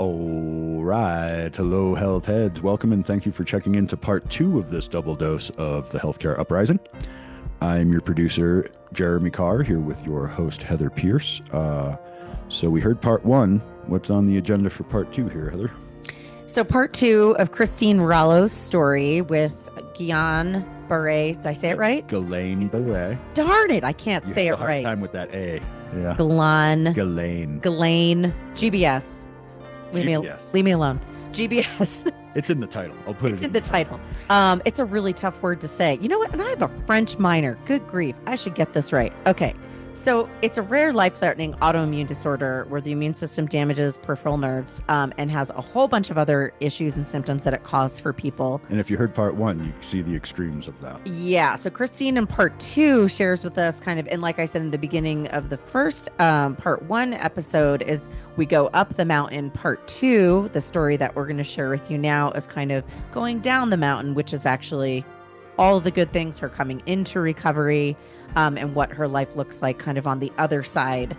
All right. Hello, health heads. Welcome and thank you for checking into part two of this double dose of the Healthcare Uprising. I'm your producer, Jeremy Carr, here with your host, Heather Pierce. So we heard part one. What's on the agenda for part two here, Heather? So part two of Christine Rallo's story with Guillain-Barre. Did I say it right? Guillain-Barre. Darn it, I can't say it Hard right. time with that A. Yeah. Guillain. GBS. Leave me alone. GBS. It's in the title. I'll put it in the title. It's a really tough word to say. You know what? And I have a French minor. Good grief. I should get this right. Okay. So it's a rare life-threatening autoimmune disorder where the immune system damages peripheral nerves and has a whole bunch of other issues and symptoms that it causes for people. And if you heard part one, you see the extremes of that. Yeah. So Christine in part two shares with us kind of, and like I said in the beginning of the first part one episode is we go up the mountain. Part two, the story that we're going to share with you now is kind of going down the mountain, which is actually all the good things, her coming into recovery, and what her life looks like kind of on the other side,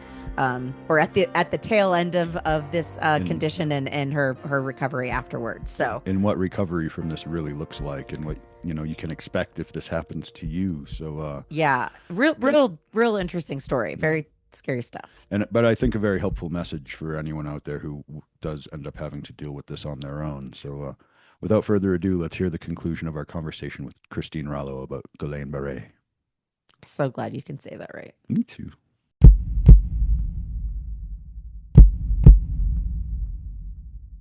or at the tail end of this condition and her recovery afterwards. So, and what recovery from this really looks like, and what you can expect if this happens to you. So yeah, real interesting story. Very scary stuff. But I think a very helpful message for anyone out there who does end up having to deal with this on their own. So without further ado, let's hear the conclusion of our conversation with Christine Rallo about Guillain-Barre. So glad you can say that right. Me too.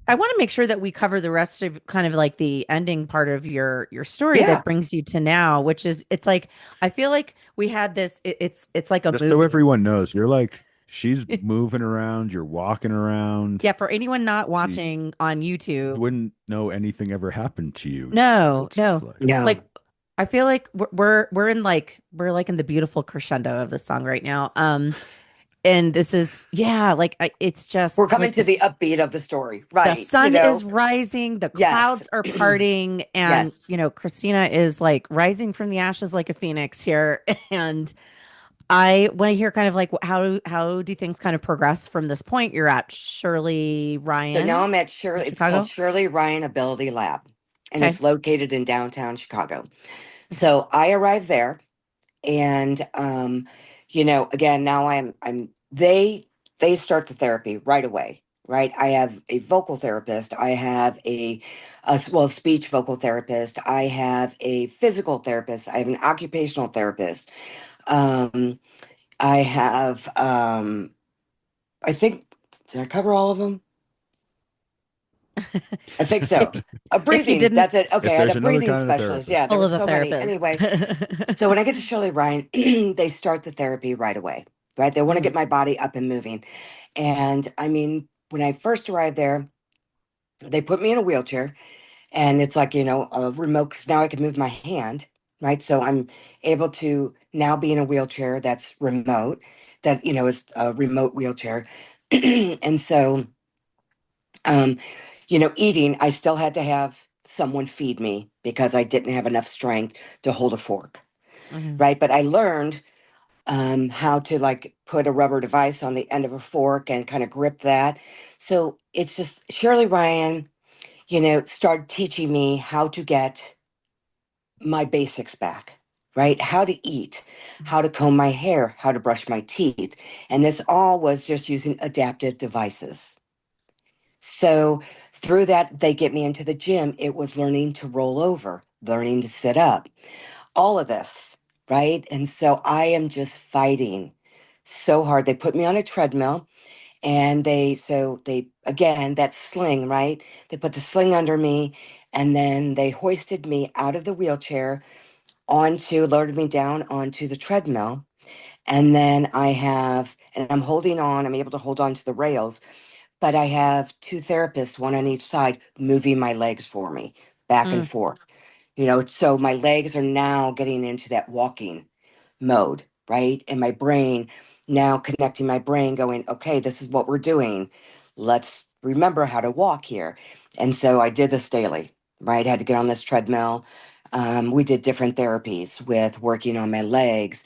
I want to make sure that we cover the rest of kind of like the ending part of your story that brings you to now, which is it's like I feel like we had this. It's like a just so everyone knows, you're like she's moving around, you're walking around. Yeah, for anyone not watching on YouTube, you wouldn't know anything ever happened to you. No. Yeah. Like I feel like we're in the beautiful crescendo of the song right now. And this is it's just we're coming to the upbeat of the story, right? The sun is rising, the clouds are parting, and Christina is like rising from the ashes like a phoenix here. And I want to hear kind of like how do things kind of progress from this point? You're at Shirley Ryan. So now I'm at Shirley. It's called Shirley Ryan AbilityLab, and it's located in downtown Chicago. So I arrived there, and again, now they start the therapy right away, right? I have a vocal therapist. I have a speech vocal therapist. I have a physical therapist. I have an occupational therapist. I have, I think, did I cover all of them? I think so. A breathing, that's it. Okay, I had a breathing specialist. Yeah, there were so many. Anyway, so when I get to Shirley Ryan, they start the therapy right away, right? They want to get my body up and moving. And I mean, when I first arrived there, they put me in a wheelchair, and it's like, a remote, because now I can move my hand, right? So I'm able to now be in a wheelchair that's remote, that, is a remote wheelchair. And so, eating, I still had to have someone feed me because I didn't have enough strength to hold a fork, right? But I learned how to like put a rubber device on the end of a fork and kind of grip that. So it's just Shirley Ryan, started teaching me how to get my basics back, right? How to eat, how to comb my hair, how to brush my teeth. And this all was just using adaptive devices. So through that, they get me into the gym. It was learning to roll over, learning to sit up, all of this, right? And so I am just fighting so hard. They put me on a treadmill, and again, that sling, right? They put the sling under me, and then they hoisted me out of the wheelchair loaded me down onto the treadmill. And then I'm able to hold on to the rails. But I have two therapists, one on each side, moving my legs for me back and forth. So my legs are now getting into that walking mode, right? And my brain now connecting my brain going, okay, this is what we're doing. Let's remember how to walk here. And so I did this daily, right? I had to get on this treadmill. We did different therapies with working on my legs.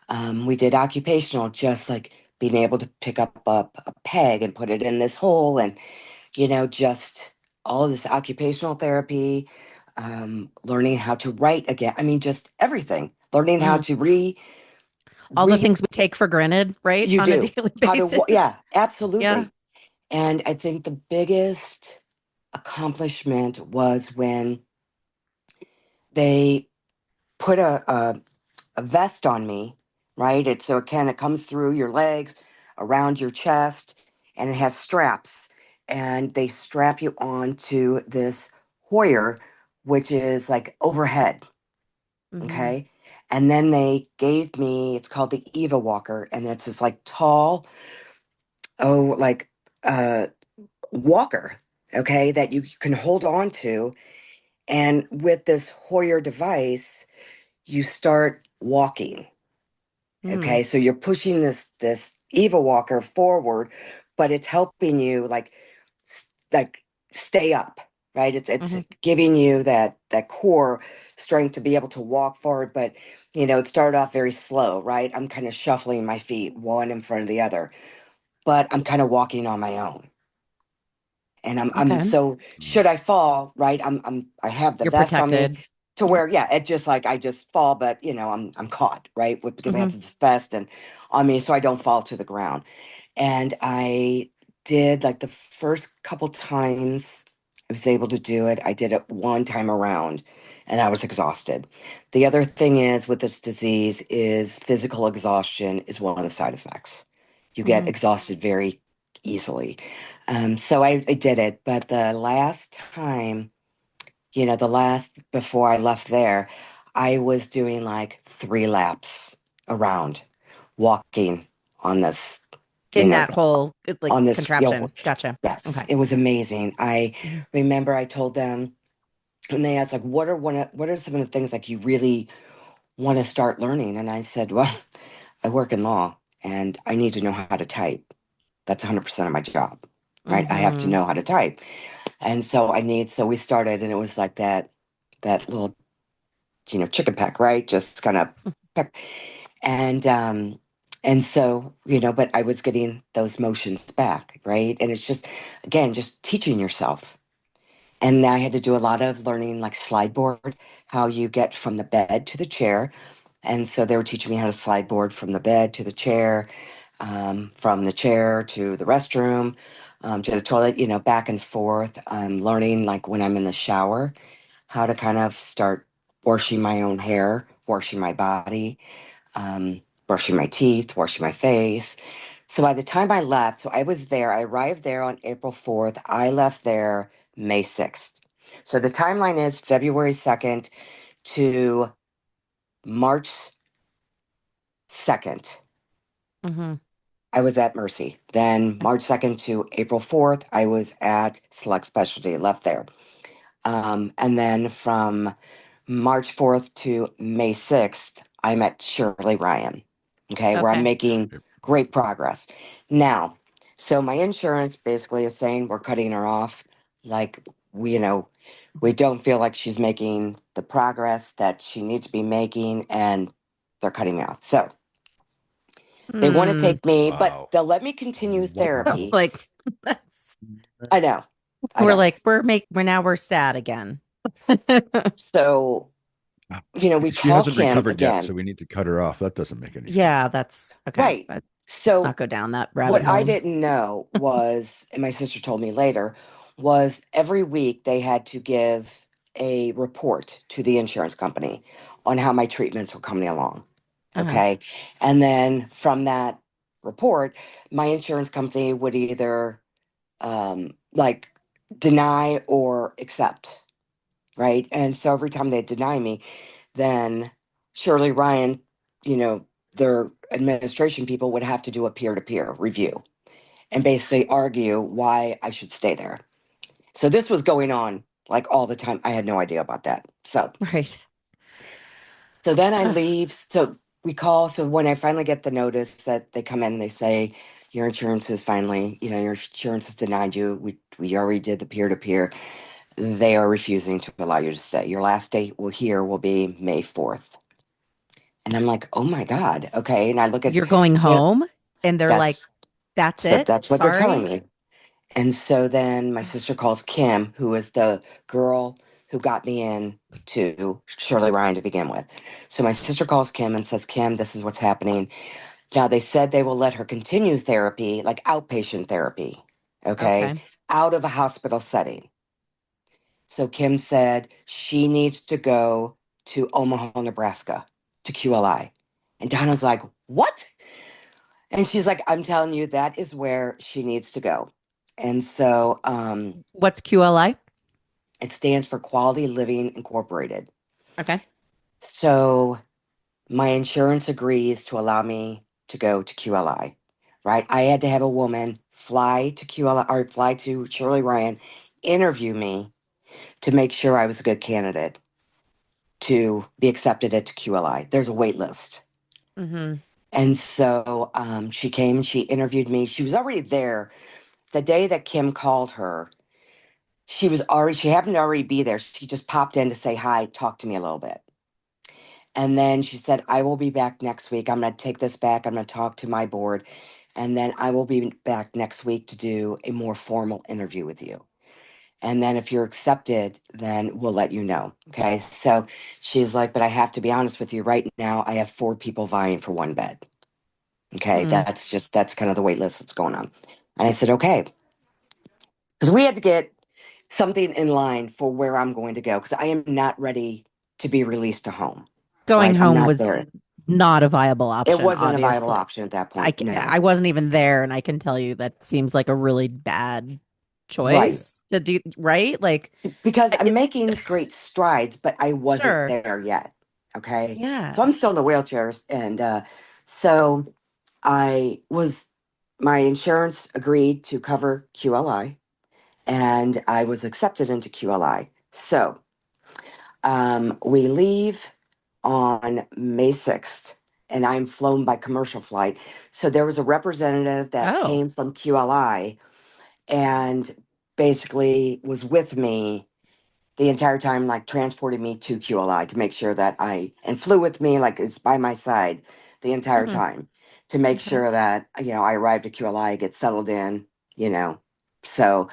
We did occupational, just like being able to pick up a peg and put it in this hole and, just all of this occupational therapy, learning how to write again. I mean, just everything. Learning how Mm. to All the read. things we take for granted, right? You On a do daily how to, basis. yeah, Yeah. absolutely. And I think the biggest accomplishment was when they put a vest on me, right? So it comes through your legs, around your chest, and it has straps. And they strap you onto this Hoyer, which is like overhead. Hmm. Okay. And then they gave me, it's called the Eva Walker, and it's this like tall, like uh walker, okay, that you can hold on to. And with this Hoyer device, you start walking. Mm. Okay, so you're pushing this Eva walker forward, but it's helping you like stay up, right? It's Hmm. giving you that core strength to be able to walk forward, but it started off very slow, right? I'm kind of shuffling my feet one in front of the other, but I'm kind of walking on my own. And I'm Okay. so Mm. should I fall, right? I have the You're vest on me protected. to Yeah. where, yeah, it just like I just fall, but I'm caught, right? Because I Hmm. have this vest and on me so I don't fall to the ground. And I did like the first couple times I was able to do it. I did it one time around and I was exhausted. The other thing is with this disease is physical exhaustion is one of the side effects. You get Hmm. exhausted very easily. So I did it, but the last time, the last before I left there, I was doing like 3 laps around, walking on this, you In know, that whole like on this, contraption. Gotcha. yes, Okay. it was amazing. I Mhm. remember I told them, and they asked like, what are some of the things like you really want to start learning? And I said, well, I work in law and I need to know how to type. That's 100% of my job, right? I have to Mhm. know how to type. And so so we started and it was like that little, chicken peck, right? Just kind of peck. And so, but I was getting those motions back, right? And it's just, again, just teaching yourself. And I had to do a lot of learning like slide board, how you get from the bed to the chair. And so they were teaching me how to slide board from the bed to the chair, from the chair to the restroom, to the toilet, back and forth. I'm learning like when I'm in the shower, how to kind of start washing my own hair, washing my body, brushing my teeth, washing my face. So by the time I left, so I was there, I arrived there on April 4th. I left there May 6th. So the timeline is February 2nd to March 2nd. Mhm. I was at Mercy. Then March 2nd to April 4th, I was at Select Specialty, left there. And then from March 4th to May 6th, I'm at Shirley Ryan, okay, where I'm Okay. making great progress. Now, so my insurance basically is saying we're cutting her off. Like, we don't feel like she's making the progress that she needs to be making, and they're cutting me off. So they want to Hmm. take me, but Wow. they'll let me continue Wow. therapy. Like that's I know. I we're know. like we're now we're sad again. So, we She call hasn't Kim recovered yet, so again. we need to cut her off. That doesn't make any sense. Yeah, that's okay. Right. Let's not So go down that rabbit what I hole. didn't know was, and my sister told me later, was every week they had to give a report to the insurance company on how my treatments were coming along. Uh-huh. Okay. And then from that report, my insurance company would either like deny or accept. Right. And so every time they deny me, then Shirley Ryan, you know, their administration people would have to do a peer to peer review and basically argue why I should stay there. So this was going on like all the time. I had no idea about that. Right. So then I leave. So we call. So when I finally get the notice that they come in and they say, your insurance is finally, your insurance has denied you. We already did the peer to peer. They are refusing to allow you to stay. Your last date will be May 4th. And I'm like, oh my God. Okay. And I look at You're going the, home and they're like, that's, that's so it. that's what they're telling Sorry. me. And so then my sister calls Kim, who is the girl who got me in to Shirley Ryan to begin with. So my sister calls Kim and says, Kim, this is what's happening. Now they said they will let her continue therapy, like outpatient therapy, okay, Okay. out of a hospital setting. So Kim said she needs to go to Omaha, Nebraska to QLI. And Donna's like, what? And she's like, I'm telling you, that is where she needs to go. And so What's QLI? it stands for Quality Living Incorporated. Okay. So my insurance agrees to allow me to go to QLI, right? I had to have a woman fly to QLI or fly to Shirley Ryan, interview me to make sure I was a good candidate to be accepted at QLI. There's a wait list. Mm-hmm. And so she came, she interviewed me. She was already there. The day that Kim called her, she happened to already be there. She just popped in to say hi, talk to me a little bit. And then she said, I will be back next week. I'm going to take this back. I'm going to talk to my board. And then I will be back next week to do a more formal interview with you. And then if you're accepted, then we'll let you know. Okay. So she's like, but I have to be honest with you right now. I have 4 people vying for 1 bed. Okay. Mm. That's kind of the wait list that's going on. And I said, okay. Because we had to get something in line for where I'm going to go because I am not ready to be released to home. Going Right. I'm home not was there. not a viable It option, wasn't a viable obviously. option at that point. No. I wasn't even there, and I can tell you that seems like a really bad Right. choice to do, right? Like, Because I'm it's making great strides, but I wasn't sure. there yet. Okay. Yeah. So I'm still in the wheelchairs. And so I was, my insurance agreed to cover QLI and I was accepted into QLI. So we leave on May 6th and I'm flown by commercial flight. So there was a representative that Oh. came from QLI and basically was with me the entire time, like transported me to QLI to make sure that and flew with me, like it's by my side the entire Hmm. time to make Okay. sure that, I arrived at QLI, get settled in, you know. So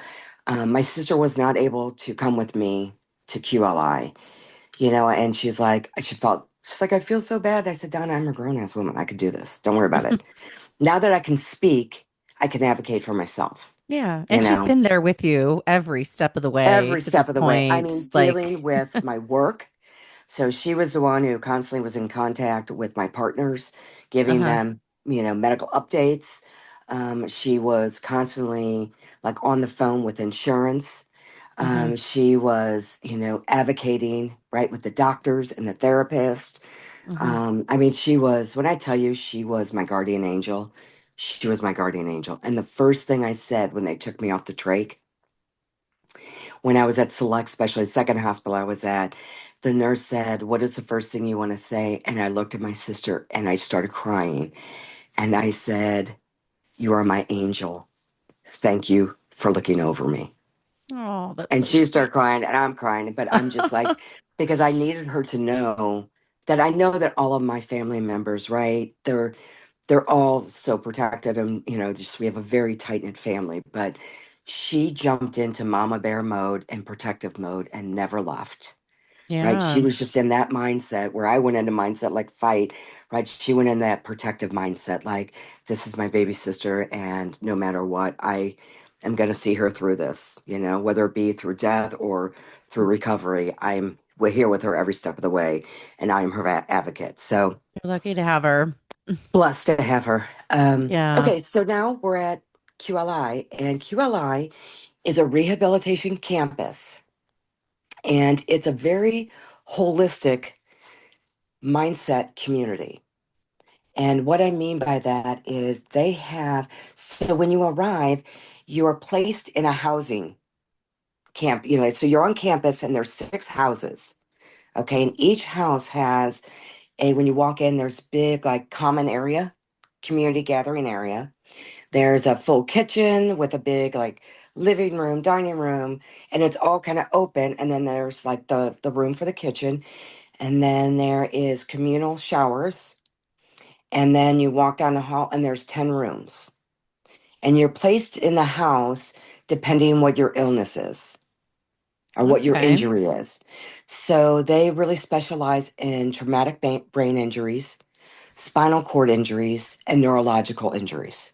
my sister was not able to come with me to QLI, and she's like, I feel so bad. I said, Donna, I'm a grown ass woman. I could do this. Don't worry about it. Now that I can speak, I can advocate for myself, Yeah. you And she's know. been there with you every step of the way Every to step this of the way. I mean, point. dealing Like, with my work. So she was the one who constantly was in contact with my partners, giving uh-huh. them, medical updates. She was constantly like on the phone with insurance. Hmm. She was, advocating right with the doctors and the therapist. Hmm. I mean, when I tell you she was my guardian angel, she was my guardian angel. And the first thing I said when they took me off the trach, when I was at Select, especially the second hospital I was at, the nurse said, what is the first thing you want to say? And I looked at my sister and I started crying. And I said, you are my angel. Thank you for looking over me. Oh, that's And so she started sweet. crying and I'm crying, but I'm just like, because I needed her to know that I know that all of my family members, right? They're all so protective and just we have a very tight knit family, but she jumped into mama bear mode and protective mode and never left, right? She Yeah. was just in that mindset where I went into mindset like fight, right? She went in that protective mindset like, this is my baby sister and no matter what, I am going to see her through this, whether it be through death or through recovery. We're here with her every step of the way and I'm her advocate. So You're lucky to have her. blessed to have her. Yeah. Okay, so now we're at QLI, and QLI is a rehabilitation campus, and it's a very holistic mindset community. And what I mean by that is so when you arrive, you are placed in a housing camp, so you're on campus and there's 6 houses. Okay, and each house has when you walk in, there's big, like, common area, community gathering area. There's a full kitchen with a big like living room, dining room, and it's all kind of open. And then there's like the room for the kitchen. And then there is communal showers. And then you walk down the hall and there's 10 rooms. And you're placed in the house depending what your illness is or what your Okay. injury is. So they really specialize in traumatic brain injuries, spinal cord injuries, and neurological injuries.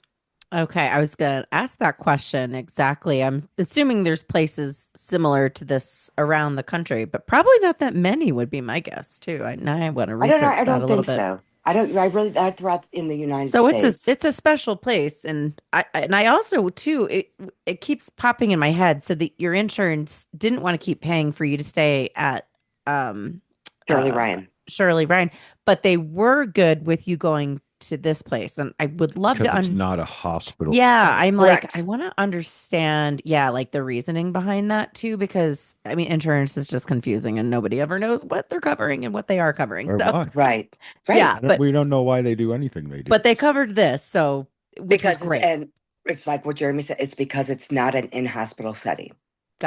Okay, I was going to ask that question exactly. I'm assuming there's places similar to this around the country, but probably not that many would be my guess too. Now I want to I don't know. research I that a don't little think bit. so. I don't. I really. I throughout in the United So it's a States. it's a special place, and I also too it keeps popping in my head. So that your insurance didn't want to keep paying for you to stay at um Shirley uh Ryan. Shirley Ryan, but they were good with you going to this place, and I would love Because to it's not a hospital yeah, setting. I'm like, I Correct. want to understand, yeah, like the reasoning behind that too, because I mean, insurance is just confusing and nobody ever knows what they're covering and what they are covering. Or So, why? Right. Right. yeah, We don't know why they do anything they do. but they covered this, so which was Because it's great. and it's like what Jeremy said. It's because it's not an in-hospital setting.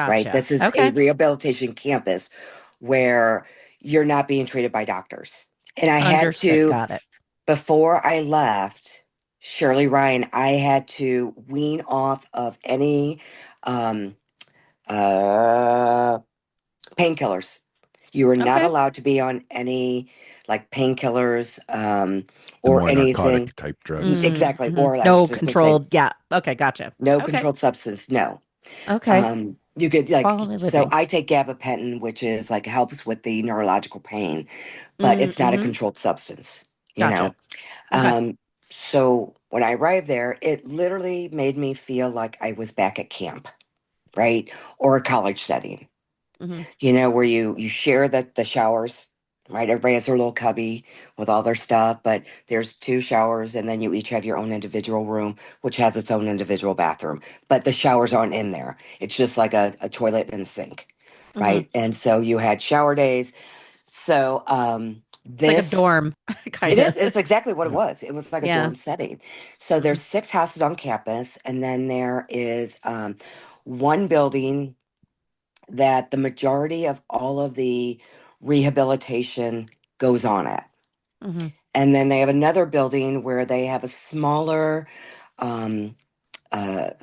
Right. Gotcha. This is a Okay. rehabilitation campus where you're not being treated by doctors. And I had Understood. to Got it. before I left Shirley Ryan, I had to wean off of any um, uh, painkillers. You were not Okay. allowed to be on any like painkillers The or more anything. narcotic type drugs. Exactly. Hmm. Or I was No just going to say, controlled. Yeah. Okay. Gotcha. no Okay. controlled substance. No. Okay. You could like, Quality so living. I take gabapentin, which is like helps with the neurological pain, but it's not a Mm-hmm. controlled substance, you Gotcha. know? Okay. So when I arrived there, it literally made me feel like I was back at camp, right? Or a college setting, Hmm. where you share the showers, right? Everybody has their little cubby with all their stuff, but there's two showers, and then you each have your own individual room, which has its own individual bathroom. But the showers aren't in there. It's just like a toilet and a sink, Hmm. right? And so you had shower days. So It's like a this dorm, it kind is. of. It's exactly what it Yeah. was. It was like a Yeah. dorm setting. So Mm-hmm. there's six houses on campus, and then there is one building that the majority of all of the rehabilitation goes on at. Mm-hmm. And then they have another building where they have a smaller um,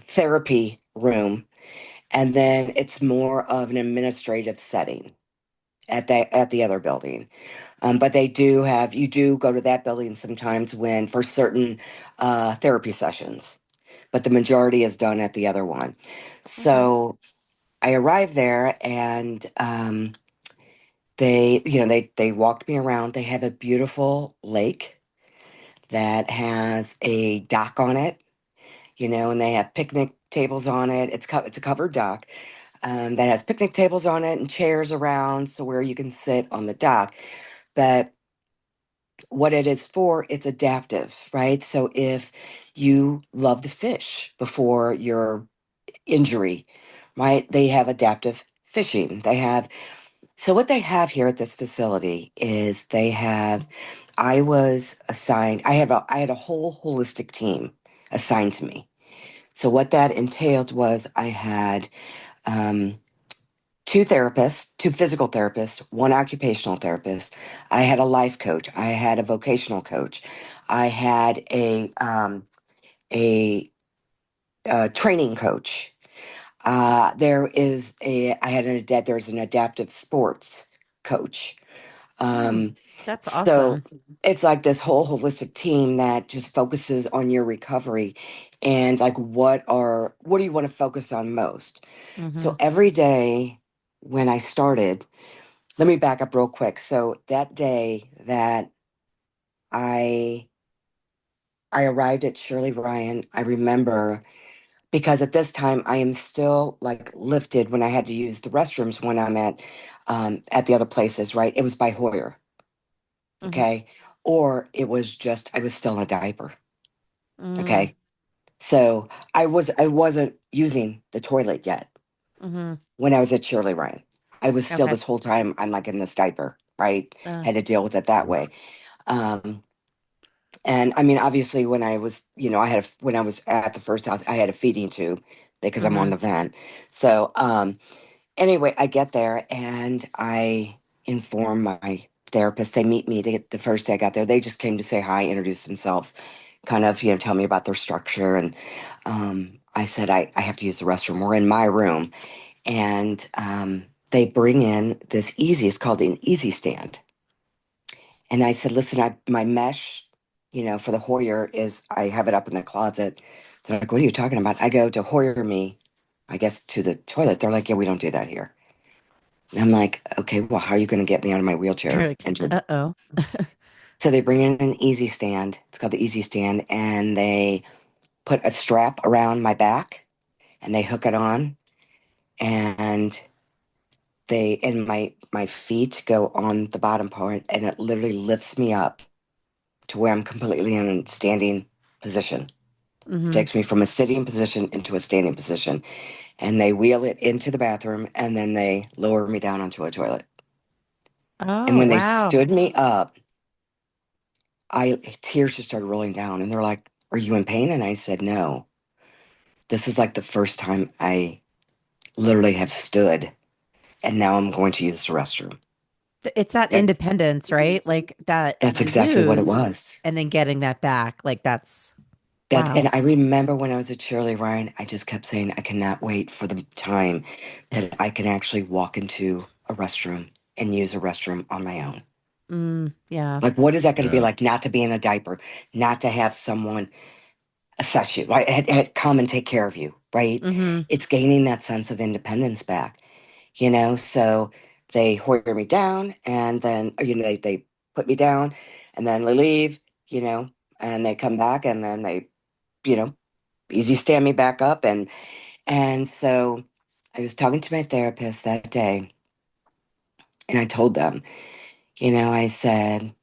therapy room, and then it's more of an administrative setting at the other building. But they do have, you do go to that building sometimes when for certain therapy sessions, but the majority is done at the other one. Okay. So I arrived there and they walked me around. They have a beautiful lake that has a dock on it, and they have picnic tables on it. It's a covered dock that has picnic tables on it and chairs around, so where you can sit on the dock. But what it is for, it's adaptive, right? So if you love to fish before your injury, right, they have adaptive fishing. So what they have here at this facility is I was assigned, I had a whole holistic team assigned to me. So what that entailed was I had um, two therapists, two physical therapists, one occupational therapist. I had a life coach. I had a vocational coach. I had a, training coach. I had there's an adaptive sports coach. Mm, Um, that's so awesome. it's like this whole holistic team that just focuses on your recovery and like what do you want to focus on most? Mm-hmm. So every day when I started, let me back up real quick. So that day that I I arrived at Shirley Ryan, I remember because at this time I am still like lifted when I had to use the restrooms when I'm at the other places, right? It was by Hoyer, Mm-hmm. okay? Or it was just I was still in a diaper, Mm, okay? So I wasn't using the toilet yet mm-hmm. when I was at Shirley Ryan. I was still Okay. this whole time I'm like in this diaper, right? Uh, Had to deal with it that way. Um, and I mean, obviously, when I was, when I was at the first house, I had a feeding tube because I'm on mm-hmm. the vent. So, anyway, I get there and I inform my therapist. They meet me to get the first day I got there. They just came to say hi, introduce themselves, kind of, tell me about their structure. And I said, I have to use the restroom. We're in my room. And they bring in this easy, it's called an easy stand. And I said, listen, my mesh, for the Hoyer is I have it up in the closet. They're like, what are you talking about? I go to Hoyer me, I guess, to the toilet. They're like, yeah, we don't do that here. And I'm like, okay, well, how are you going to get me out of my You're wheelchair? like, uh-oh. So they bring in an easy stand. It's called the easy stand. And they put a strap around my back and they hook it on. And my feet go on the bottom part and it literally lifts me up to where I'm completely in a standing position. It Mm-hmm. takes me from a sitting position into a standing position. And they wheel it into the bathroom and then they lower me down onto a toilet. And Oh, when they wow. stood me up, tears just started rolling down and they're like, are you in pain? And I said, no. This is like the first time I literally have stood and now I'm going to use the restroom. It's that That, independence, right? Like that that's you exactly what it lose was. and then getting that back. Like that's And wow. I remember when I was at Shirley Ryan, I just kept saying, I cannot wait for the time that I can actually walk into a restroom and use a restroom on my own. Yeah. Like, what is that going to be Yeah. like not to be in a diaper, not to have someone assess you, right? Come and take care of you, right? Mm-hmm. It's gaining that sense of independence back, So they hoyer me down and then, they put me down and then they leave, you know, and they come back and then they, you know, easy stand me back up. And so I was talking to my therapist that day and I told them, I said,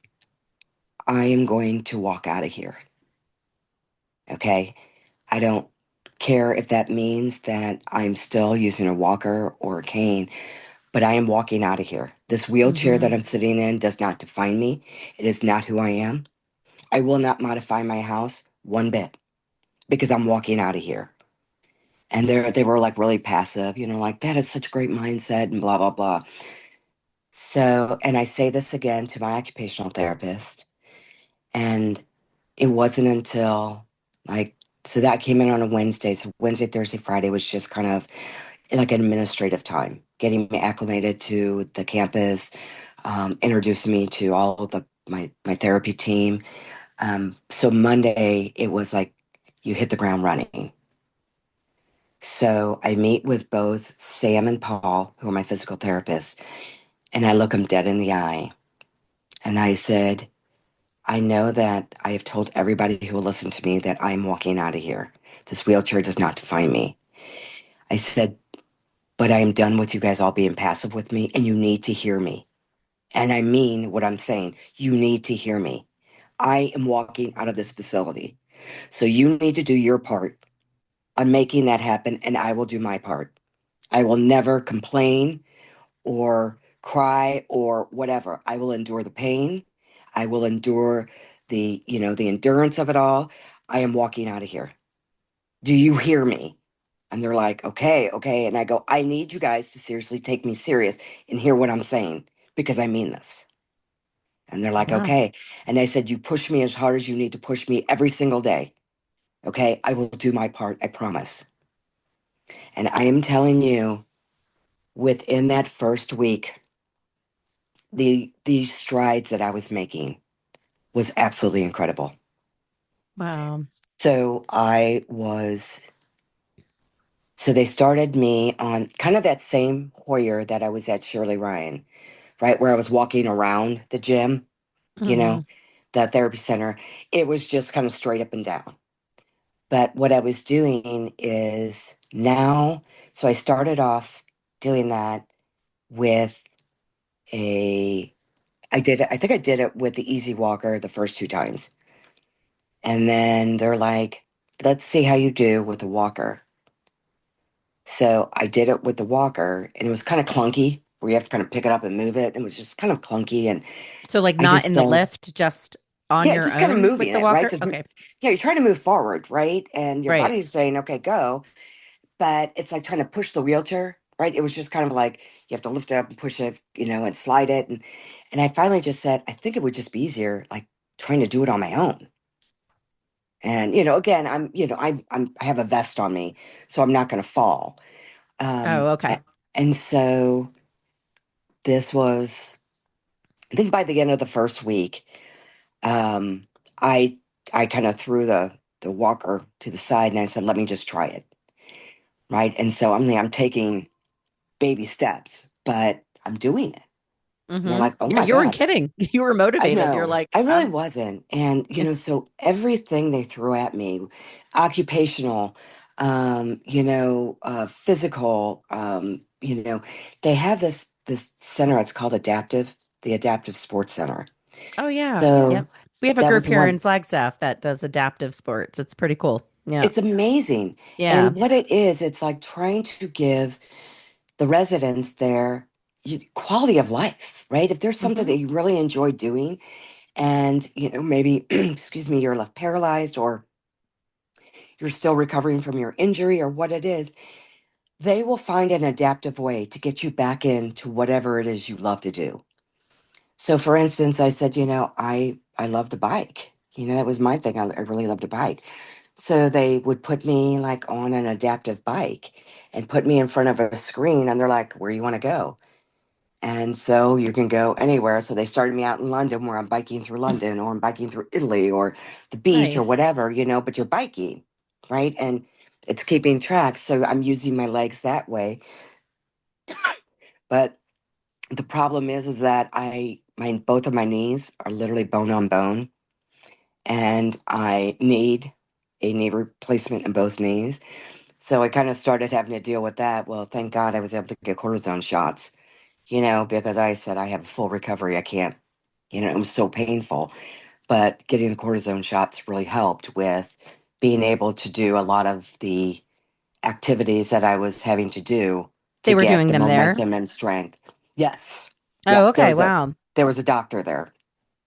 I am going to walk out of here. Okay. I don't care if that means that I'm still using a walker or a cane, but I am walking out of here. This wheelchair Mm-hmm. that I'm sitting in does not define me. It is not who I am. I will not modify my house one bit because I'm walking out of here. And they were like really passive, like that is such a great mindset and blah, blah, blah. So, and I say this again to my occupational therapist. And it wasn't until like, so that came in on a Wednesday. So Wednesday, Thursday, Friday was just kind of like an administrative time, getting me acclimated to the campus, introducing me to all of my therapy team. So Monday, it was like you hit the ground running. So I meet with both Sam and Paul, who are my physical therapists, and I look them dead in the eye. And I said, I know that I have told everybody who will listen to me that I'm walking out of here. This wheelchair does not define me. I said, but I am done with you guys all being passive with me, and you need to hear me. And I mean what I'm saying. You need to hear me. I am walking out of this facility. So you need to do your part on making that happen, and I will do my part. I will never complain or cry or whatever. I will endure the pain. I will endure the endurance of it all. I am walking out of here. Do you hear me? And they're like, okay, okay. And I go, I need you guys to seriously take me serious and hear what I'm saying because I mean this. And they're like, Yeah. okay. And I said, you push me as hard as you need to push me every single day. Okay. I will do my part. I promise. And I am telling you, within that first week, the strides that I was making was absolutely incredible. Wow. So so they started me on kind of that same Hoyer that I was at Shirley Ryan, right? Where I was walking around the gym, you Mm-hmm. know, the therapy center. It was just kind of straight up and down. But what I was doing is now, so I started off doing that with a, I think I did it with the Easy Walker the first two times. And then they're like, let's see how you do with the walker. So I did it with the walker and it was kind of clunky where you have to kind of pick it up and move it. It was just kind of clunky. And So like I not just in the said, lift, just on yeah, your just kind of own with moving the it, right? walker? Just, Okay. yeah, you're trying to move forward, right? And your Right. body's saying, okay, go. But it's like trying to push the wheelchair, right? It was just kind of like you have to lift it up and push it, and slide it. And I finally just said, I think it would just be easier, like trying to do it on my own. And, again, I have a vest on me, so I'm not going to fall. Oh, okay. And so this was, I think by the end of the first week, um, I, I kind of threw the walker to the side and I said, let me just try it. Right. And so I'm taking baby steps, but I'm doing it. And they're like, oh Yeah, my you weren't God. kidding. You were I motivated. You're know. like, I really I'm wasn't. And, so everything they threw at me, occupational, physical, they have this center, it's called the Adaptive Sports Center. Oh yeah. So Yep. We have a that group was here one. in Flagstaff that does adaptive sports. It's pretty cool. Yeah. It's amazing. Yeah. And what it is, it's like trying to give the residents there quality of life, right? If there's something hmm that you really enjoy doing, and maybe excuse me, you're left paralyzed or you're still recovering from your injury or what it is, they will find an adaptive way to get you back into whatever it is you love to do. So for instance, I said, I love to bike. That was my thing. I really love to bike. So they would put me like on an adaptive bike and put me in front of a screen and they're like, where you want to go? And so you can go anywhere. So they started me out in London where I'm biking through London or I'm biking through Italy or the beach or Nice. whatever, but you're biking, right? And it's keeping track. So I'm using my legs that way. But the problem is that both of my knees are literally bone on bone and I need a knee replacement in both knees. So I kind of started having to deal with that. Well, thank God I was able to get cortisone shots, because I said I have full recovery. I can't, it was so painful. But getting the cortisone shots really helped with being able to do a lot of the activities that I was having to do to They were get doing the them there. momentum and strength. Yes. Yeah, Oh, okay. Wow. there was a doctor there.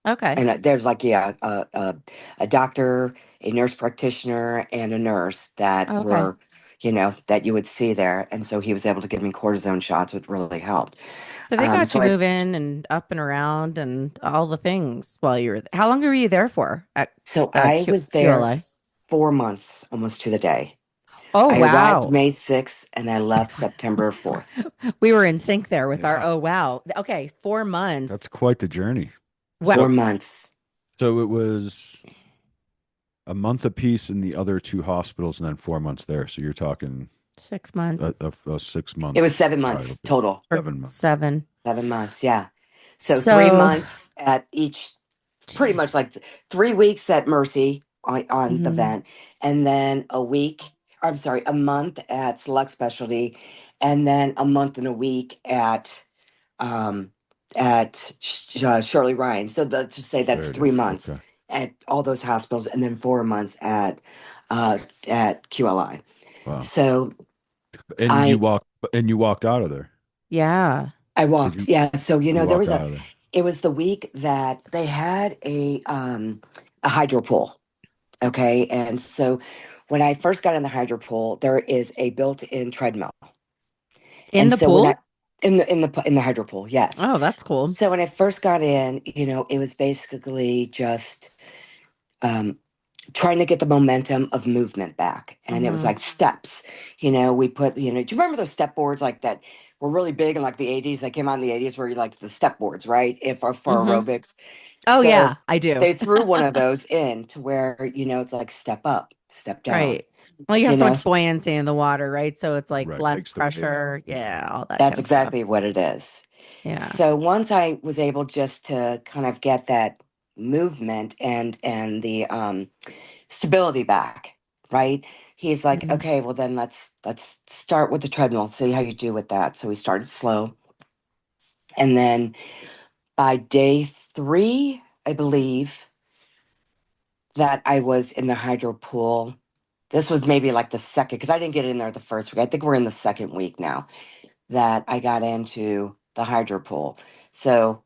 Okay. And there's like, yeah, a doctor, a nurse practitioner, and a nurse that Oh, okay. were, that you would see there. And so he was able to give me cortisone shots, which really helped. So they got So you moving and up and around and all the things while you were How long were you there for at I Q was there QLI? 4 months, almost to the day. Oh, I arrived wow. May 6th and I left September 4th. We were in sync there with our, Yeah, oh, wow. Okay. 4 months. that's quite the journey. Wow. Four So, months. so it was a month apiece in the other two hospitals, and then 4 months there. So you're talking 6 months a 6 month It was seven title months period. total. or 7 months. 7. 7 months, yeah. So three So, months at each, pretty gee. much like 3 weeks at Mercy on the hmm vent, and then I'm sorry, a month at Select Specialty, and then a month and a week um, at Shirley Ryan. So let's just say that's There it three is. months Okay. at all those hospitals, and then 4 months uh, at QLI. Wow. So And I you walked out of there. Yeah. I Did walked, you yeah. So you there walked was out of there? it was the week that they had a hydro pool. Okay, and so when I first got in the hydro pool, there is a built-in treadmill, In and the so when I pool? in the hydro pool, yes. Oh, that's cool. So when I first got in, it was basically just um, trying to get the momentum of movement back. And it was hmm like steps. We put, do you remember those step boards like that were really big in like the 80s? They came out in the 80s where you like the step boards, right? If for hmm aerobics. Oh, So yeah, I do. they threw one of those in to where, it's like step up, step down, Right. Well, you have you so know, much buoyancy in the water, right? So it's like Right. less Takes the weight off. pressure. Yeah, all that that's kind of stuff. exactly what it is. Yeah. So once I was able just to kind of get that movement and the stability back, right? He's like, hmm okay, well then let's start with the treadmill, see how you do with that. So we started slow. And then by day 3, I believe that I was in the hydro pool. This was maybe like the second, because I didn't get in there the first week. I think we're in the second week now that I got into the hydro pool. So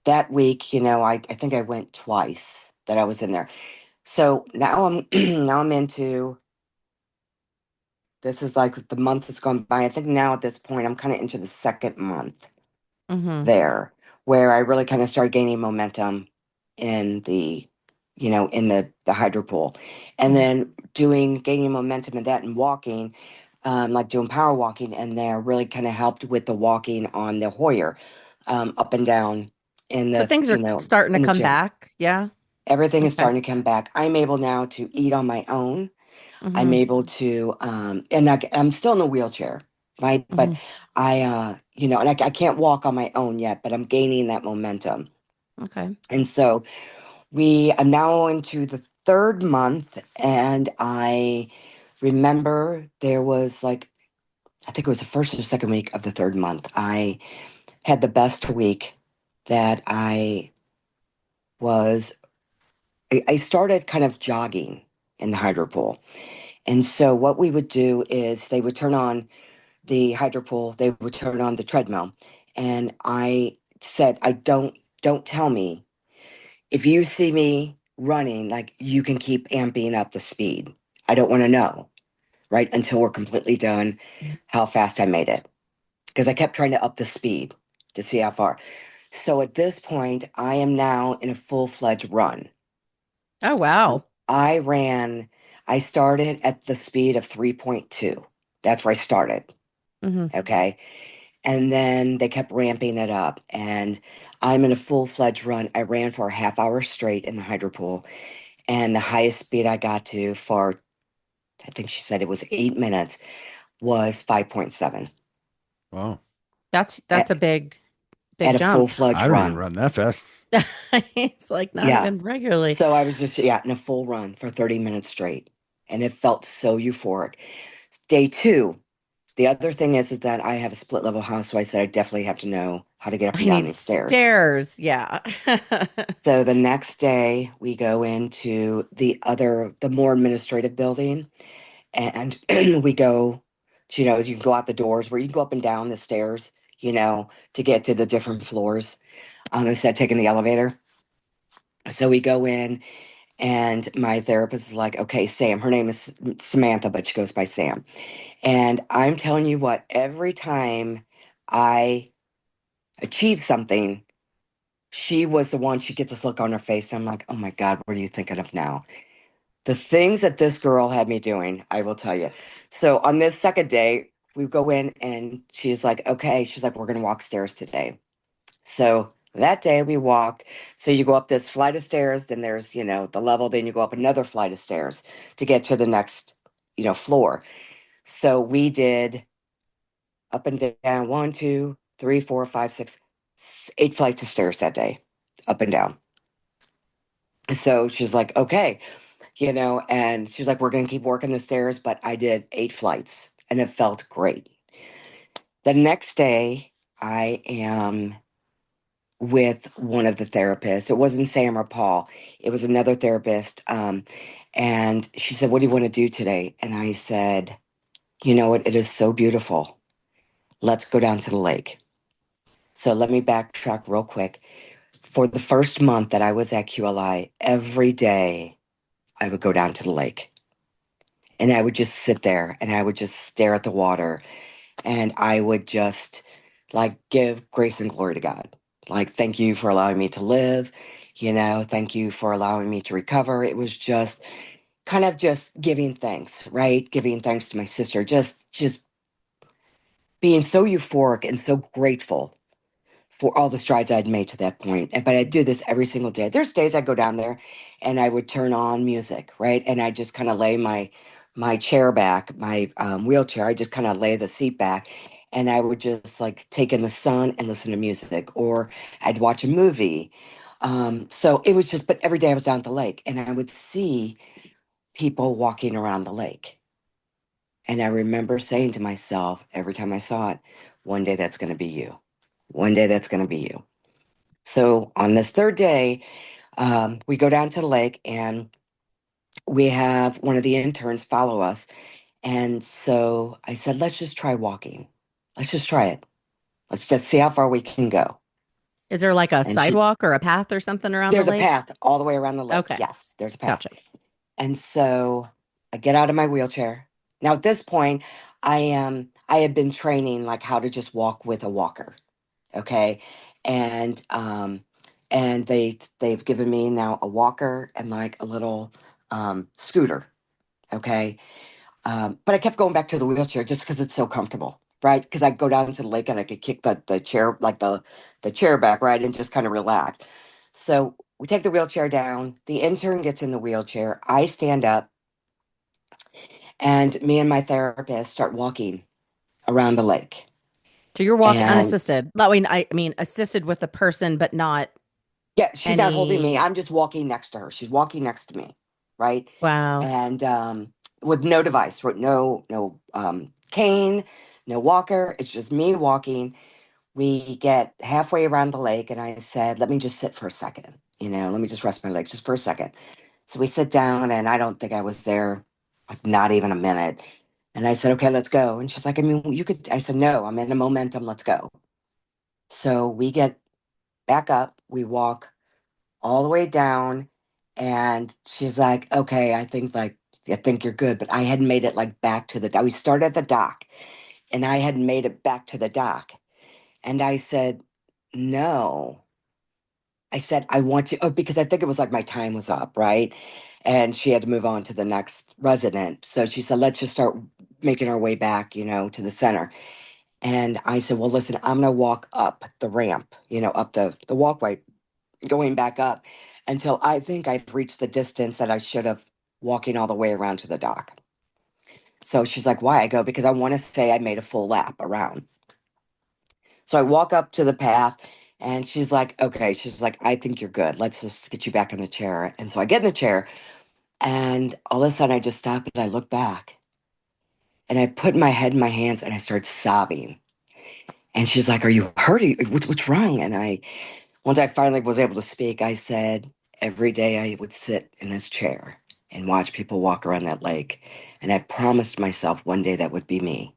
that week, I think I went twice that I was in there. So now I'm now I'm into this is like the month that's gone by. I think now at this point I'm kind of into the second month hmm there where I really kind of started gaining momentum in the in the hydro pool. And then gaining momentum in that and walking, like doing power walking, and there really kind of helped with the walking on the Hoyer, up and down in So the, things are starting to in the come gym. back. Yeah. Everything is Okay. starting to come back. I'm able now to eat on my own. I'm Mm-hmm. able to, and I'm still in a wheelchair, right? But Mm-hmm. and I can't walk on my own yet, but I'm gaining that momentum. Okay. And so I'm now into the third month, and I remember there was like, I think it was the first or second week of the third month. I had the best week that was, I started kind of jogging in the hydro pool. And so what we would do is they would turn on the hydro pool, they would turn on the treadmill. And I said, don't tell me. If you see me running, like, you can keep amping up the speed. I don't want to know, right? Until we're completely done, how fast I made it. Because I kept trying to up the speed to see how far. So at this point, I am now in a full-fledged run. Oh, wow. I started at the speed of 3.2. That's where I started. Mm-hmm. Okay. And then they kept ramping it up. And I'm in a full-fledged run. I ran for a half hour straight in the hydro pool. And the highest speed I got to for, I think she said it was 8 minutes, was 5.7 Wow. That's a at, big at a jump. I full-fledged don't even run. run that fast. It's like not Yeah. even regularly. So I was just, yeah, in a full run for 30 minutes straight. And it felt so euphoric. Day two, the other thing is that I have a split level house. So I said I definitely have to know how to get up I and down need these stairs. stairs. Yeah. So the next day we go into the more administrative building, and we go to, you can go out the doors where you can go up and down the stairs, to get to the different floors, instead of taking the elevator. So we go in, and my therapist is like, okay, Sam, her name is Samantha, but she goes by Sam. And I'm telling you what, every time I achieve something, she was the one, she gets this look on her face. And I'm like, oh my God, what are you thinking of now? The things that this girl had me doing, I will tell you. So on this second day, we go in, and she's like, okay, she's like, we're going to walk stairs today. So that day we walked. So you go up this flight of stairs, then there's, the level, then you go up another flight of stairs to get to the next, floor. So we did up and down, one, two, three, four, five, six, 8 flights of stairs that day, up and down. So she's like, okay, and she's like, we're going to keep working the stairs, but I did 8 flights and it felt great. The next day, I am with one of the therapists. It wasn't Sam or Paul, it was another therapist. And she said, what do you want to do today? And I said, you know what? It is so beautiful. Let's go down to the lake. So let me backtrack real quick. For the first month that I was at QLI, every day I would go down to the lake, and I would just sit there and I would just stare at the water, and I would just like give grace and glory to God. Like, thank you for allowing me to live, thank you for allowing me to recover. It was just kind of just giving thanks, right? Giving thanks to my sister, just being so euphoric and so grateful for all the strides I'd made to that point. But I do this every single day. There's days I go down there and I would turn on music, right? And I just kind of lay my chair back, my wheelchair. I just kind of lay the seat back, and I would just like take in the sun and listen to music, or I'd watch a movie. So it was just, but every day I was down at the lake, and I would see people walking around the lake. And I remember saying to myself every time I saw it, one day that's going to be you. One day that's going to be you. So on this third day, we go down to the lake, and we have one of the interns follow us. And so I said, let's just try walking. Let's just try it. Let's just see how far we can go. Is there like a And sidewalk or a path or something around the there's a lake? path all the way around the lake. Okay. Yes, there's a path. Gotcha. And so I get out of my wheelchair. Now at this point, I had been training like how to just walk with a walker. Okay. And and they've given me now a walker and like a little scooter. Okay. But I kept going back to the wheelchair just because it's so comfortable, right? Because I go down to the lake and I could kick the chair, like the chair back, right? And just kind of relax. So we take the wheelchair down. The intern gets in the wheelchair. I stand up, and me and my therapist start walking around the lake. So you're walking And unassisted. No, I mean assisted with a person, but not yeah, she's not holding me. any. I'm just walking next to her. She's walking next to me, right? Wow. And with no device, with no cane, no walker. It's just me walking. We get halfway around the lake, and I said, "Let me just sit for a second. Let me just rest my legs just for a second." So we sit down, and I don't think I was there, like not even a minute. And I said, "Okay, let's go." And she's like, "I mean, you could." I said, "No, I'm in a momentum. Let's go." So we get back up. We walk all the way down, and she's like, "Okay, I think you're good." But I hadn't made it like back to the dock. We started at the dock, and I hadn't made it back to the dock. And I said, "No." I said, "I want to," oh, because I think it was like my time was up, right? And she had to move on to the next resident. So she said, "Let's just start making our way back, to the center." And I said, "Well, listen, I'm going to walk up the ramp, up the walkway, going back up until I think I've reached the distance that I should have walking all the way around to the dock." So she's like, "Why?" I go, "Because I want to say I made a full lap around." So I walk up to the path, and she's like, "Okay." She's like, "I think you're good. Let's just get you back in the chair." And so I get in the chair, and all of a sudden I just stop and I look back, and I put my head in my hands and I start sobbing. And she's like, "Are you hurting? What's wrong?" And once I finally was able to speak, I said, "Every day I would sit in this chair and watch people walk around that lake. And I promised myself one day that would be me.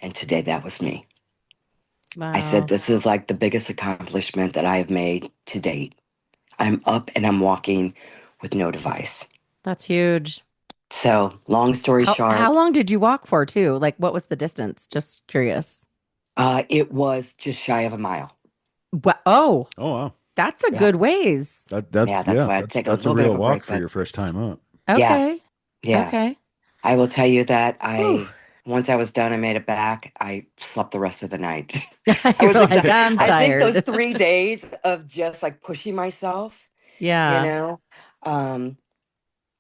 And today that was me." I said, Wow. "This is like the biggest accomplishment that I have made to date. I'm up and I'm walking with no device." That's huge. So, long story How short, long did you walk for too? Like what was the distance? Just curious. it was just shy of a mile. Oh, Oh wow. that's a Yeah. good ways. Yeah, that's why I that's take a that's a little bit real of a walk break. for But your first time up. yeah, Okay. yeah. Okay. I will tell you that Whew. once I was done, I made it back. I slept the rest of the night. I You're was like, exhausted. I'm I think those tired. 3 days of just like pushing myself, you Yeah. know, um,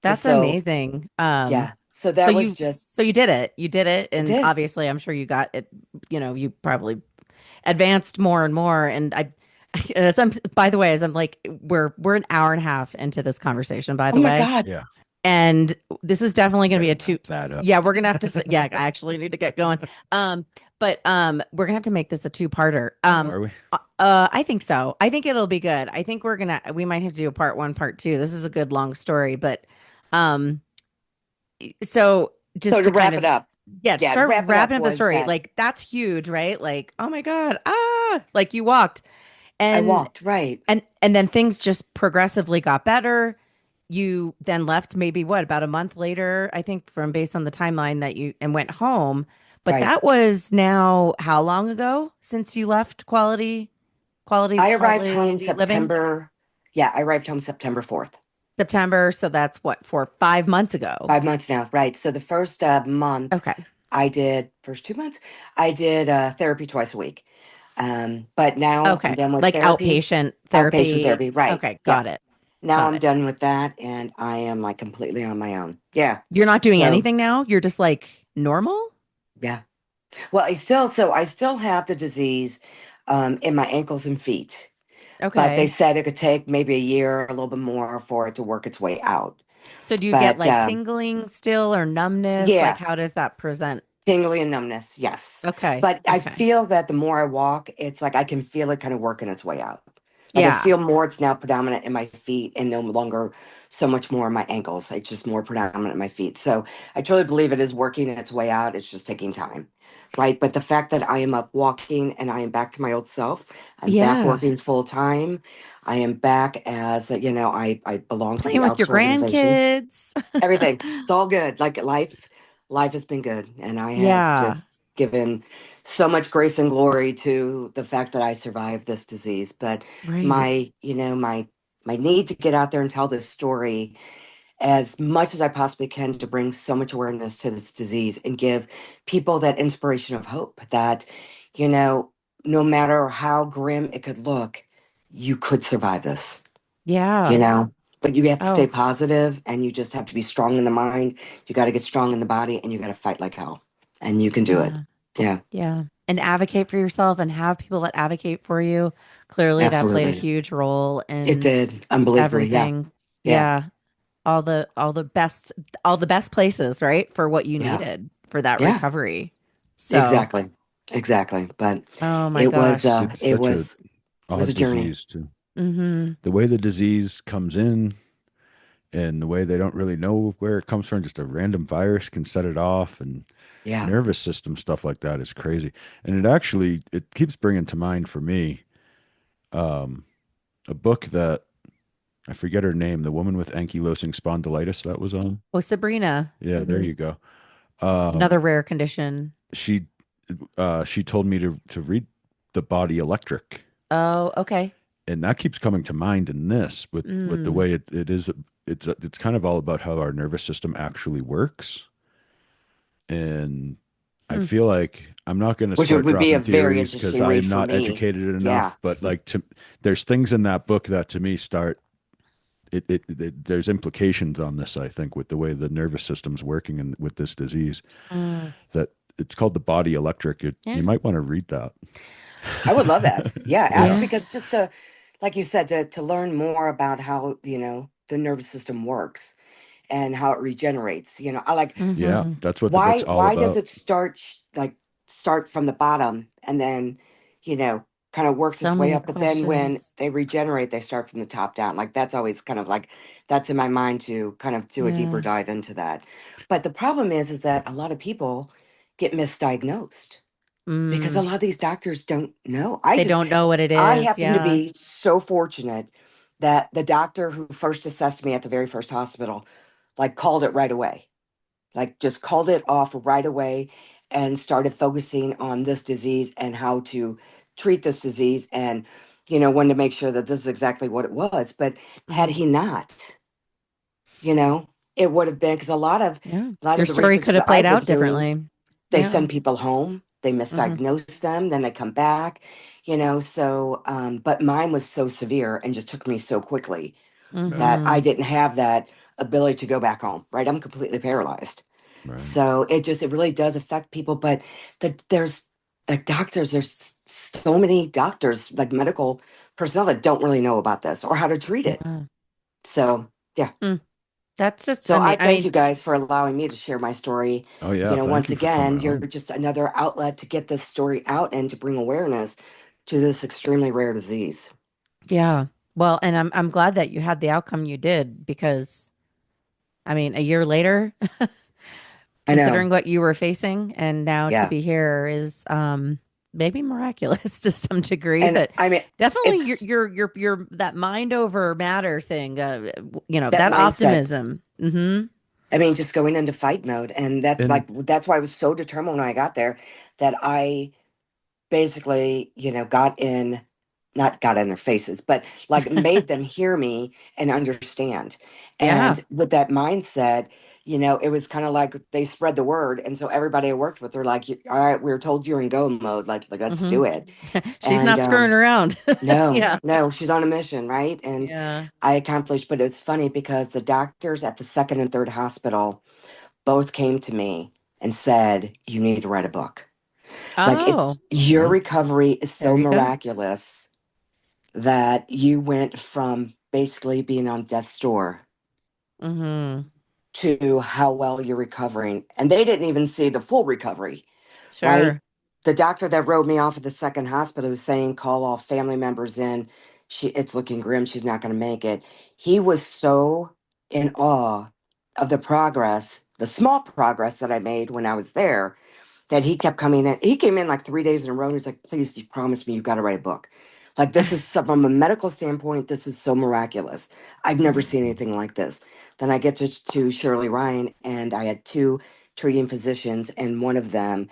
That's so amazing. yeah, so So that was you just, so you did it. You did it. I And did. obviously I'm sure you got it, you probably advanced more and more. And I and as I'm by the way, as I'm like, we're an hour and a half into this conversation, by Oh the my way. God. Yeah. And this is definitely We gonna be gotta a two. wrap that up. Yeah, we're gonna have to yeah, I actually need to get going. But we're gonna have to make this a two-parter. Are we? I think so. I think it'll be good. I think we might have to do a part one, part two. This is a good long story, but um so So just to to kind wrap of it up, yeah, yeah, to start wrap it up wrapping up the was story. that Like that's huge, right? Like, oh my God, like you walked I and walked, right. and then things just progressively got better. You then left maybe what, about a month later, I think, from based on the timeline that you and went home. But Right. that was now how long ago since you left I arrived home quality living? Yeah, I arrived home September 4th. September. So that's what, 5 months ago. 5 months now, right. So the first month Okay. first 2 months, I did therapy twice a week. But now I'm Okay. done with Like therapy, outpatient outpatient therapy. therapy, right. Okay, Yeah. got it. Now Got I'm it. done with that, and I am like completely on my own. Yeah. You're not doing So, anything now? You're just like normal? yeah. Well, I still have the disease in my ankles and feet, but they Okay. said it could take maybe a year, a little bit more for it to work its way out. So do you get But like tingling still or numbness? Like yeah, how does that present? tingling and numbness, yes. Okay. But I Okay. feel that the more I walk, it's like I can feel it kind of working its way out. Like I Yeah. feel more it's now predominant in my feet and no longer so much more in my ankles. It's just more predominant in my feet. So I truly believe it is working its way out. It's just taking time. Right. But the fact that I am up walking and I am back to my old self, I'm back Yeah. working full time. I am back as, I belong to Playing the with your Elks organization. grandkids. Everything. It's all good. Like life has been good. And I have Yeah. just given so much grace and glory to the fact that I survived this disease. But Right. my, my need to get out there and tell this story as much as I possibly can to bring so much awareness to this disease and give people that inspiration of hope that, you know, no matter how grim it could look, you could survive this, you Yeah. know. But you have to stay Oh, positive and you just have to be strong in the mind. You got to get strong in the body and you got to fight like hell. And you can do it. yeah. Yeah, Yeah. And advocate for yourself and have people that advocate for you. Clearly that played a absolutely. huge role It in did. Unbelievably. Yeah. everything. Yeah. Yeah. All the best places, right? For what you Yeah. needed for that Yeah. recovery. So, Exactly. Exactly. But oh my it was, gosh. It's such a it was a odd journey. disease too. Mm-hmm. The way the disease comes in and the way they don't really know where it comes from, just a random virus can set it off, and Yeah. nervous system stuff like that is crazy. And it keeps bringing to mind for me um, a book that I forget her name, the woman with ankylosing spondylitis that was on. Oh, Sabrina. Yeah, there Hmm. you go. Um, Another rare condition. she she told me to read The Body Electric, Oh, okay. and that keeps coming to mind in this with the Mm. way it is. It's kind of all about how our nervous system actually works, and I Hmm. feel like I'm not going to Which it start would be a dropping very theories because interesting I read am for not me. educated Yeah. enough, but there's things in that book that to me start there's implications on this, I think, with the way the nervous system's working and with this disease, Mm. that it's called The Body Electric. You Yeah. might want to read that. I would love that. Yeah. Yeah. Yeah. Because just to, like you said, to learn more about how, the nervous system works and how it regenerates. I like Yeah, Mm-hmm. that's what the why book's all why does about. it start from the bottom and then you know kind of works So its way many up, but then when questions. they regenerate they start from the top down. Like that's always kind of like that's in my mind to kind of do a deeper Yeah. dive into that. But the problem is that a lot of people get misdiagnosed because a Mm. lot of these doctors don't know. They don't know what it I is. happen to Yeah. be so fortunate that the doctor who first assessed me at the very first hospital like called it right away, like just called it off right away and started focusing on this disease and how to treat this disease and wanted to make sure that this is exactly what it was. But had Hmm. he not, you know it would have been, because Yeah. a lot Your of the story research could have that played I've been out doing, differently. they Yeah. send people home, they Hmm. misdiagnose them, then they come back, so but mine was so severe and just took me so quickly Yeah, that I Hmm. didn't have that ability to go back home, right? I'm completely paralyzed. right. So it really does affect people. But there's like doctors, there's so many doctors, like medical personnel that don't really know about this or how to treat it. Yeah. So yeah. Mm. That's just, So I I thank mean, you guys for allowing me to share my story. Oh yeah, thank Once you for again, coming you're on. just another outlet to get this story out and to bring awareness to this extremely rare disease. yeah. Well, and I'm glad that you had the outcome you did because I mean, a year later, I know. considering what you were facing and now to Yeah. be here is maybe miraculous to some degree, And but I mean, definitely it's your that mind over matter thing, that that mindset. optimism. Hmm. I mean, just going into fight mode. And And that's why I was so determined when I got there that I basically, not got in their faces, but like made them hear me and understand. Yeah. And with that mindset, it was kind of like they spread the word. And so everybody I worked with, they're like, all right, we were told you're in go mode. Like let's Hmm. do it. She's And not screwing around. no, Yeah. no, she's on a mission, right? And Yeah. I accomplished, but it's funny because the doctors at the second and third hospital both came to me and said, you need to write a book. Like Oh, it's your yeah, recovery is there so you go. miraculous that you went from basically being on death's door Hmm. to how well you're recovering. And they didn't even see the full recovery, right? Sure. The doctor that wrote me off at the second hospital was saying, call all family members in. It's looking grim. She's not going to make it. He was so in awe of the progress, the small progress that I made when I was there, that he kept coming in. He came in like 3 days in a row. And he's like, please, you promise me you've got to write a book. Like, this is from a medical standpoint, this is so miraculous. I've never seen anything like this. Then I get to Shirley Ryan, and I had two treating physicians, and one of them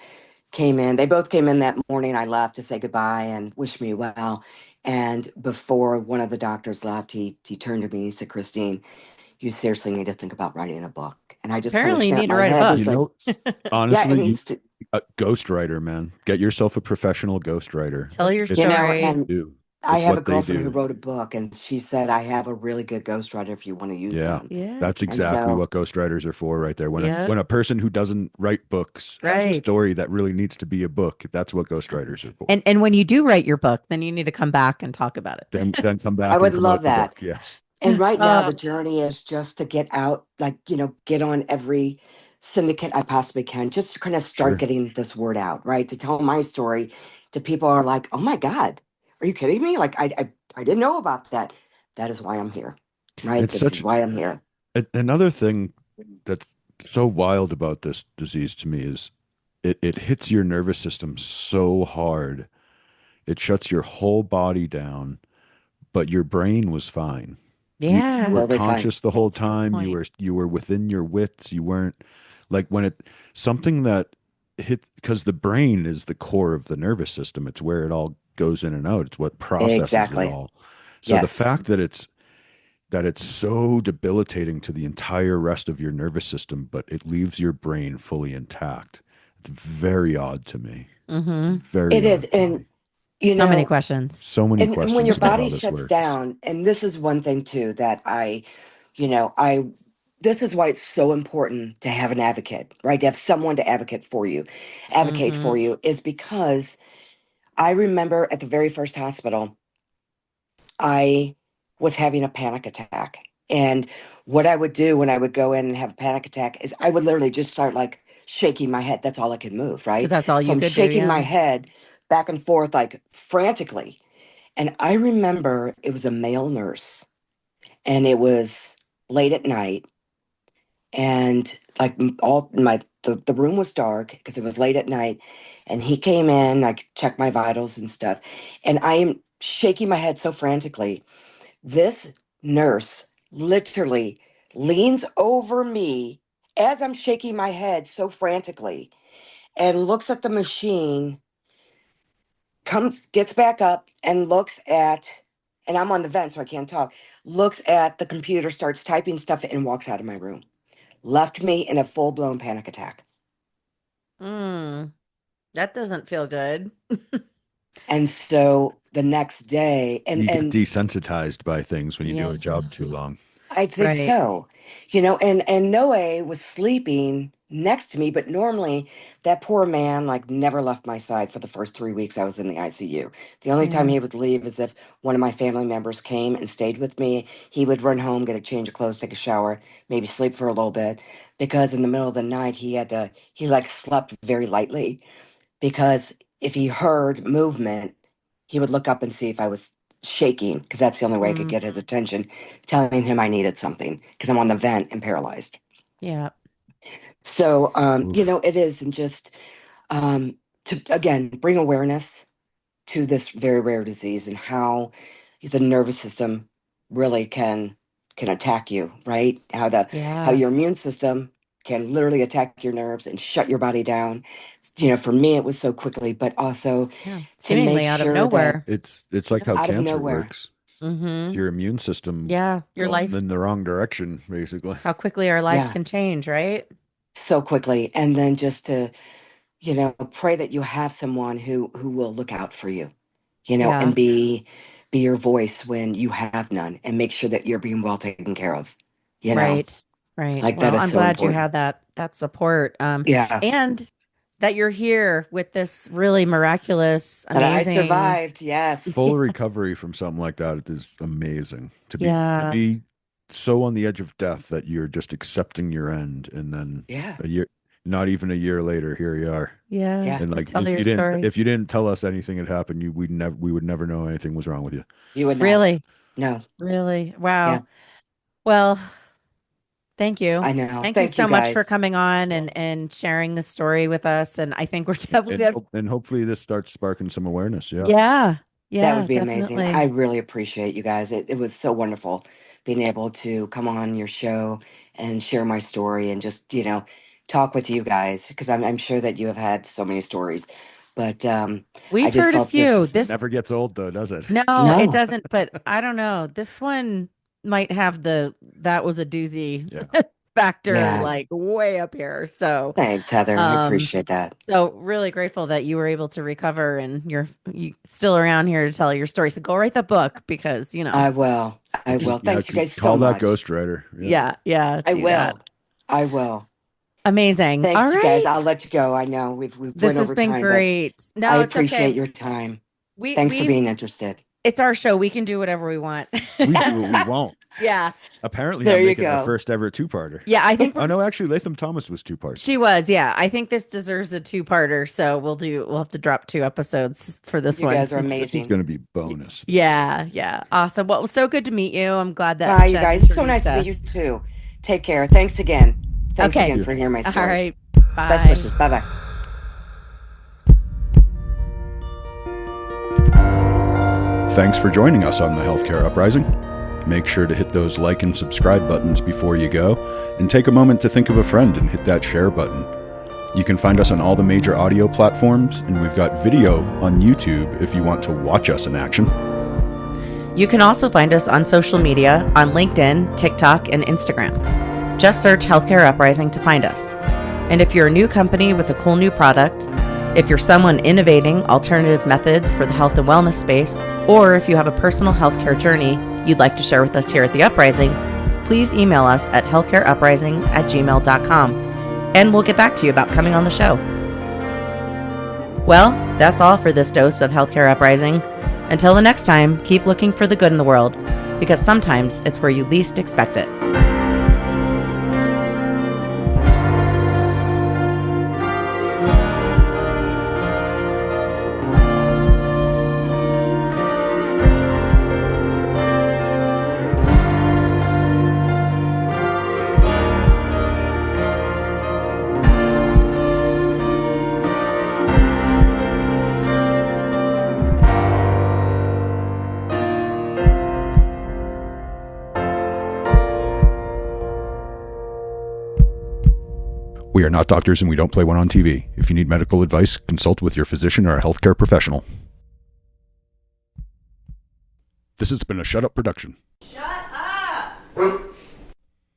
came in. They both came in that morning. I left to say goodbye and wish me well. And before one of the doctors left, he turned to me. He said, "Christine, you seriously need to think about writing a book." And I just kind of Apparently, you snapped need to my write a head. book. You He's like, know, "Yeah," honestly, and you he's, a ghostwriter, man. Get yourself a professional ghostwriter. Tell your It's story. and do. I It's have a what they girlfriend who do. wrote a book, and she said I have a really good ghostwriter if you want to use Yeah. them. Yeah. That's And exactly so what ghostwriters are for right there. Yeah. When a person who doesn't write books has a Right. story that really needs to be a book, that's what ghostwriters are for. And when you do write your book, then you need to come back and talk about Then come I back and would promote love the that. book. Yes. And it. right now, the journey is just to get out, like, get on every syndicate I possibly can, just to kind of start Sure. getting this word out, right? To tell my story to people who are like, "Oh my God, are you kidding me? Like, I didn't know about that." That is why I'm here, right? It's This is such why I'm here. another thing that's so wild about this disease to me is it hits your nervous system so hard. It shuts your whole body down, but your brain was fine. You Yeah. were Totally fine. conscious the whole That's a good time. point. You were within your wits. You weren't like when it something that hit because the brain is the core of the nervous system. It's where it all goes in and out. It's what processes it Exactly. all. So the Yes. fact that it's so debilitating to the entire rest of your nervous system, but it leaves your brain fully intact. It's very odd to me. It's Mm-hmm. very It is. odd to me. And, you So many know, questions. So many and when questions your about how body this shuts works. down, and this is one thing too that I this is why it's so important to have an advocate, right? To have someone to advocate Mm-hmm. for you is because I remember at the very first hospital, I was having a panic attack. And what I would do when I would go in and have a panic attack is I would literally just start like shaking my head. That's all I could move, Because right? that's all So you I'm could do. shaking my Yeah. head back and forth like frantically. And I remember it was a male nurse and it was late at night and like the room was dark because it was late at night and he came in, I checked my vitals and stuff, and I am shaking my head so frantically. This nurse literally leans over me as I'm shaking my head so frantically and looks at the machine, gets back up and looks at, and I'm on the vent so I can't talk, looks at the computer, starts typing stuff, and walks out of my room. Left me in a full blown panic attack. Mm, that doesn't feel good. And so the next day, and You get and desensitized by things when you do Yeah. a job too long. I think Right. so. And Noe was sleeping next to me, but normally that poor man like never left my side for the first 3 weeks I was in the ICU. The only time Yeah. he would leave is if one of my family members came and stayed with me. He would run home, get a change of clothes, take a shower, maybe sleep for a little bit, because in the middle of the night he like slept very lightly because if he heard movement, he would look up and see if I was shaking because that's the only way I could Mm, get his attention, telling him I needed something because I'm on the vent and paralyzed. yeah. So, Oof. it is and just to again bring awareness to this very rare disease and how the nervous system really can attack you, right? How Yeah. your immune system can literally attack your nerves and shut your body down. For me it was so quickly, but also Yeah. to make Seemingly out of sure that nowhere. It's like Yeah. how out of cancer nowhere, works. Mm-hmm. Your immune system Yeah. Your going life, in the wrong direction, basically. how quickly our lives yeah, can change, right? so quickly, and then just to pray that you have someone who will look out for you, Yeah. and be your voice when you have none, and make sure that you're being well taken care of. You know, Right. Right. like that Well, is I'm so glad you important. had that support. Yeah, And that you're here with this really miraculous, that I amazing. survived. Yes. Full recovery from something like that is amazing. To Yeah. be so on the edge of death that you're just accepting your end, and then Yeah. a year, not even a year later, here you are. Yeah. Yeah. And like Tell your story. if you didn't tell us anything had happened, we would never know anything was wrong with you. You would not. Really, No. really. Yeah. Wow. Well, thank you. I know. Thank you Thank you so much for guys. coming on and sharing the story with us. And I think we're definitely And hopefully this starts sparking some awareness. Yeah. yeah. That Yeah, would be amazing. I definitely. really appreciate you guys. It was so wonderful being able to come on your show and share my story and just, talk with you guys because I'm sure that you have had so many stories. But I We've just heard a felt few. this. Never gets old, though, does it? No, it No. doesn't. But I don't know. This one might have that was a doozy factor, Yeah. like way up here. So Thanks, Heather. I appreciate that. So really grateful that you were able to recover and you still around here to tell your story. So go write the book because I will. I will. Yeah, Thank you guys so call that much. ghostwriter. Yeah, I do will. that. I will. Amazing. Thanks, All you guys. right. I'll let you go. I know we've This went has over been time, great. but No, I it's appreciate okay. your time. We Thanks for being interested. It's our show. We can do whatever we want. We do what we won't. Yeah. Apparently, There I'm you making our go. first ever two-parter. Yeah, I think Oh no, actually, Latham Thomas was two parts. she was. Yeah, I think this deserves a two-parter. So we'll have to drop 2 episodes for this You one. guys are This is amazing. going to be bonus. Yeah. Awesome. Well, it was so good to meet you. I'm glad that Bye, you Chet guys. It's so nice introduced to meet us. you too. Take care. Thanks again. Thanks Okay. again for hearing my story. All right. Bye. Best wishes. Bye-bye. Thanks for joining us on the Healthcare Uprising. Make sure to hit those like and subscribe buttons before you go, and take a moment to think of a friend and hit that share button. You can find us on all the major audio platforms, and we've got video on YouTube if you want to watch us in action. You can also find us on social media on LinkedIn, TikTok, and Instagram. Just search Healthcare Uprising to find us. And if you're a new company with a cool new product, if you're someone innovating alternative methods for the health and wellness space, or if you have a personal healthcare journey you'd like to share with us here at The Uprising, please email us at healthcareuprising@gmail.com, and we'll get back to you about coming on the show. Well, that's all for this dose of Healthcare Uprising. Until the next time, keep looking for the good in the world, because sometimes it's where you least expect it. We are not doctors and we don't play one on TV. If you need medical advice, consult with your physician or a healthcare professional. This has been a Shut Up production. Shut up!